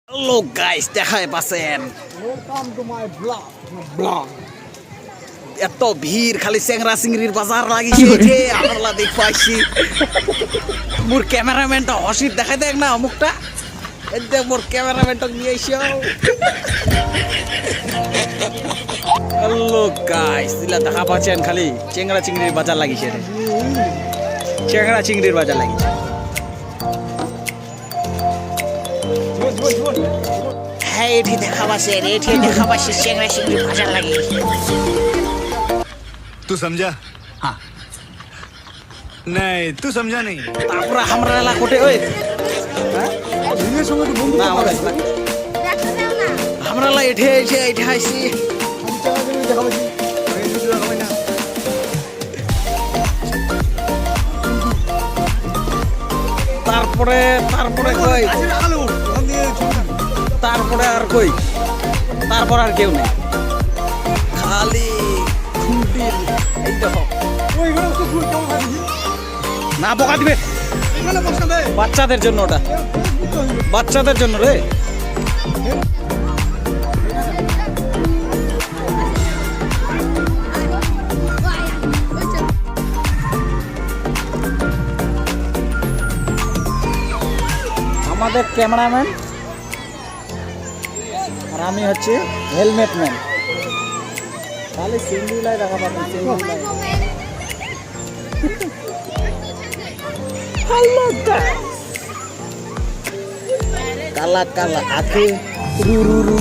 Hello guys, দেখাই পাচ্ছেন এত ভিড়, খালি চেংরা চিংড়ির বাজার লাগিয়েছে। আমরা দেখ পাইছি মোর ক্যামেরাম্যানটা হসির দেখাই দেখ না অমুকটা দেখ, মোর ক্যামেরাম্যানটা নিয়ে এসে। হ্যালো গাইস, দিলা দেখা পাচ্ছেন খালি চেংরা চিংড়ির বাজার লাগিয়েছে রে, চেংরা চিংড়ির বাজার লাগিয়েছে। হ্যাঁ, এটি দেখা পাচ্ছে, এটি দেখা পাচ্ছে চেংরা চিংড়ির বাজার লাগিয়েছে। तू समझा? हाँ। नहीं, तू समझा नहीं। তারপরে আমরা এলা কোটে ওই না আমাদের আমরা এলা এঠে এসে এঠে আইছি। তারপরে তারপরে কই তারপরে আর কই তারপর আর কেউ নেই, খালি খুঁটির এই দেখো না বকা দিবে। বাচ্চাদের জন্য ওটা, বাচ্চাদের জন্য রে। আমাদের ক্যামেরাম্যান আর আমি হচ্ছে হেলমেট ম্যান। তাহলে সিঙ্গুলাই দেখা পাবেন, সিঙ্গুলাই। হ্যালো গাইস, কালা কালা আঁখে রু রু রু।